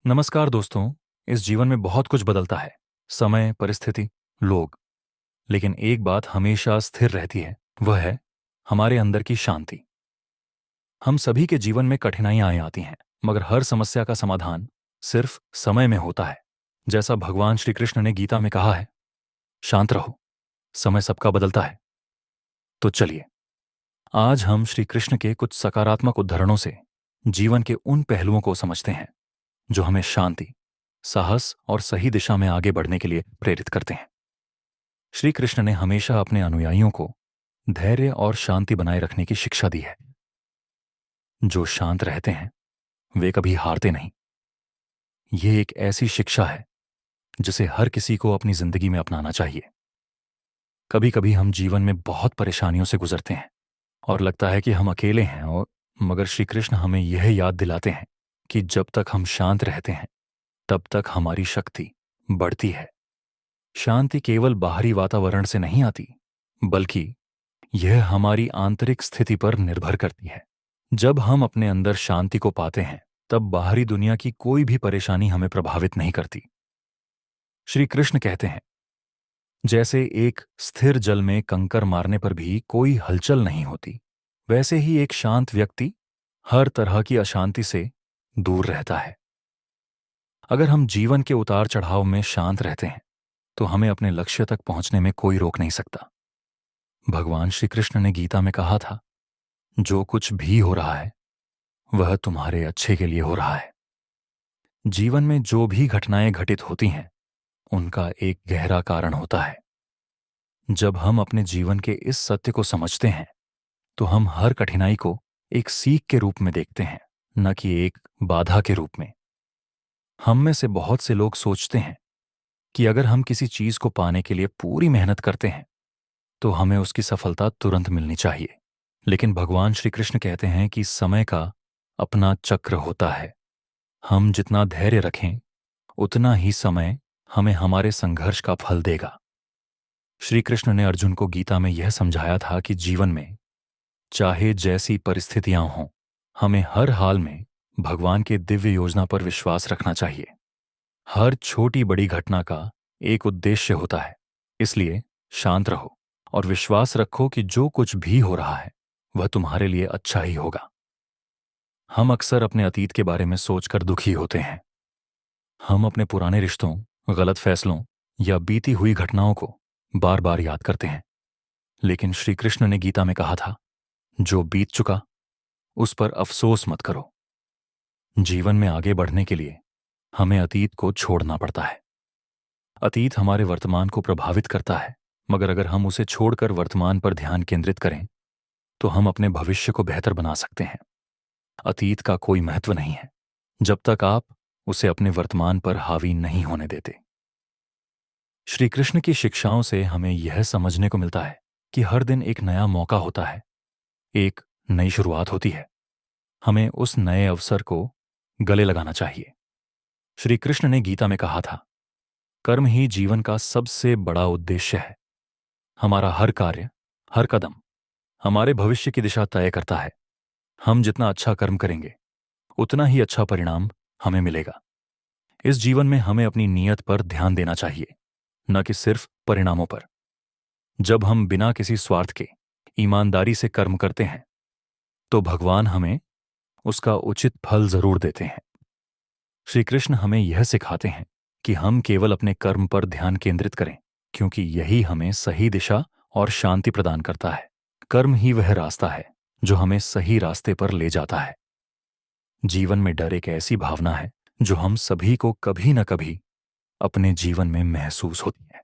नमस्कार दोस्तों। इस जीवन में बहुत कुछ बदलता है। समय, परिस्थिति, लोग। लेकिन एक बात हमेशा स्थिर रहती है, वह है हमारे अंदर की शांति। हम सभी के जीवन में कठिनाइयां आती हैं, मगर हर समस्या का समाधान सिर्फ समय में होता है। जैसा भगवान श्री कृष्ण ने गीता में कहा है, शांत रहो, समय सबका बदलता है। तो चलिए, आज हम श्री कृष्ण के कुछ सकारात्मक उदाहरणों से जीवन के उन पहलुओं को समझते हैं जो हमें शांति, साहस और सही दिशा में आगे बढ़ने के लिए प्रेरित करते हैं। श्री कृष्ण ने हमेशा अपने अनुयायियों को धैर्य और शांति बनाए रखने की शिक्षा दी है। जो शांत रहते हैं वे कभी हारते नहीं। ये एक ऐसी शिक्षा है जिसे हर किसी को अपनी जिंदगी में अपनाना चाहिए। कभी कभी हम जीवन में बहुत परेशानियों से गुजरते हैं और लगता है कि हम अकेले हैं, और मगर श्री कृष्ण हमें यह याद दिलाते हैं कि जब तक हम शांत रहते हैं तब तक हमारी शक्ति बढ़ती है। शांति केवल बाहरी वातावरण से नहीं आती, बल्कि यह हमारी आंतरिक स्थिति पर निर्भर करती है। जब हम अपने अंदर शांति को पाते हैं तब बाहरी दुनिया की कोई भी परेशानी हमें प्रभावित नहीं करती। श्री कृष्ण कहते हैं, जैसे एक स्थिर जल में कंकर मारने पर भी कोई हलचल नहीं होती, वैसे ही एक शांत व्यक्ति हर तरह की अशांति से दूर रहता है। अगर हम जीवन के उतार चढ़ाव में शांत रहते हैं तो हमें अपने लक्ष्य तक पहुंचने में कोई रोक नहीं सकता। भगवान श्री कृष्ण ने गीता में कहा था, जो कुछ भी हो रहा है वह तुम्हारे अच्छे के लिए हो रहा है। जीवन में जो भी घटनाएं घटित होती हैं उनका एक गहरा कारण होता है। जब हम अपने जीवन के इस सत्य को समझते हैं तो हम हर कठिनाई को एक सीख के रूप में देखते हैं, न कि एक बाधा के रूप में। हम में से बहुत से लोग सोचते हैं कि अगर हम किसी चीज को पाने के लिए पूरी मेहनत करते हैं तो हमें उसकी सफलता तुरंत मिलनी चाहिए। लेकिन भगवान श्री कृष्ण कहते हैं कि समय का अपना चक्र होता है। हम जितना धैर्य रखें उतना ही समय हमें हमारे संघर्ष का फल देगा। श्री कृष्ण ने अर्जुन को गीता में यह समझाया था कि जीवन में चाहे जैसी परिस्थितियां हों, हमें हर हाल में भगवान के दिव्य योजना पर विश्वास रखना चाहिए। हर छोटी बड़ी घटना का एक उद्देश्य होता है, इसलिए शांत रहो और विश्वास रखो कि जो कुछ भी हो रहा है वह तुम्हारे लिए अच्छा ही होगा। हम अक्सर अपने अतीत के बारे में सोचकर दुखी होते हैं। हम अपने पुराने रिश्तों, गलत फैसलों या बीती हुई घटनाओं को बार बार याद करते हैं। लेकिन श्री कृष्ण ने गीता में कहा था, जो बीत चुका उस पर अफसोस मत करो। जीवन में आगे बढ़ने के लिए हमें अतीत को छोड़ना पड़ता है। अतीत हमारे वर्तमान को प्रभावित करता है, मगर अगर हम उसे छोड़कर वर्तमान पर ध्यान केंद्रित करें तो हम अपने भविष्य को बेहतर बना सकते हैं। अतीत का कोई महत्व नहीं है जब तक आप उसे अपने वर्तमान पर हावी नहीं होने देते। श्री कृष्ण की शिक्षाओं से हमें यह समझने को मिलता है कि हर दिन एक नया मौका होता है, एक नई शुरुआत होती है। हमें उस नए अवसर को गले लगाना चाहिए। श्री कृष्ण ने गीता में कहा था, कर्म ही जीवन का सबसे बड़ा उद्देश्य है। हमारा हर कार्य, हर कदम हमारे भविष्य की दिशा तय करता है। हम जितना अच्छा कर्म करेंगे उतना ही अच्छा परिणाम हमें मिलेगा। इस जीवन में हमें अपनी नीयत पर ध्यान देना चाहिए, न कि सिर्फ परिणामों पर। जब हम बिना किसी स्वार्थ के ईमानदारी से कर्म करते हैं तो भगवान हमें उसका उचित फल जरूर देते हैं। श्री कृष्ण हमें यह सिखाते हैं कि हम केवल अपने कर्म पर ध्यान केंद्रित करें, क्योंकि यही हमें सही दिशा और शांति प्रदान करता है। कर्म ही वह रास्ता है जो हमें सही रास्ते पर ले जाता है। जीवन में डर एक ऐसी भावना है जो हम सभी को कभी न कभी अपने जीवन में महसूस होती है।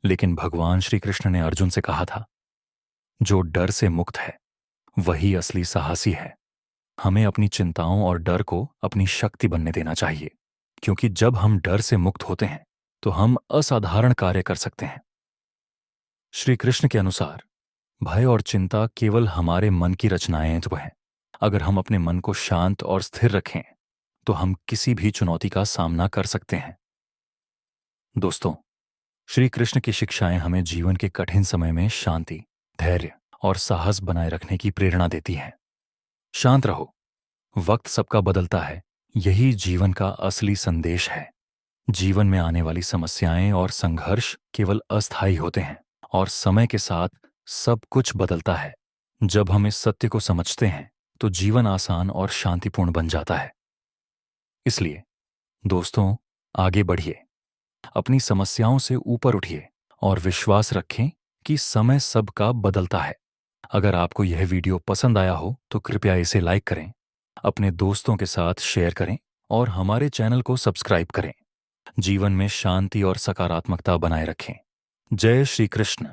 लेकिन भगवान श्री कृष्ण ने अर्जुन से कहा था, जो डर से मुक्त है वही असली साहसी है। हमें अपनी चिंताओं और डर को अपनी शक्ति बनने देना चाहिए, क्योंकि जब हम डर से मुक्त होते हैं तो हम असाधारण कार्य कर सकते हैं। श्री कृष्ण के अनुसार भय और चिंता केवल हमारे मन की रचनाएं तो हैं। अगर हम अपने मन को शांत और स्थिर रखें तो हम किसी भी चुनौती का सामना कर सकते हैं। दोस्तों, श्री कृष्ण की शिक्षाएं हमें जीवन के कठिन समय में शांति, धैर्य और साहस बनाए रखने की प्रेरणा देती हैं। शांत रहो, वक्त सबका बदलता है, यही जीवन का असली संदेश है। जीवन में आने वाली समस्याएं और संघर्ष केवल अस्थायी होते हैं और समय के साथ सब कुछ बदलता है। जब हम इस सत्य को समझते हैं तो जीवन आसान और शांतिपूर्ण बन जाता है। इसलिए दोस्तों, आगे बढ़िए, अपनी समस्याओं से ऊपर उठिए और विश्वास रखें कि समय सबका बदलता है। अगर आपको यह वीडियो पसंद आया हो तो कृपया इसे लाइक करें, अपने दोस्तों के साथ शेयर करें और हमारे चैनल को सब्सक्राइब करें। जीवन में शांति और सकारात्मकता बनाए रखें। जय श्री कृष्ण।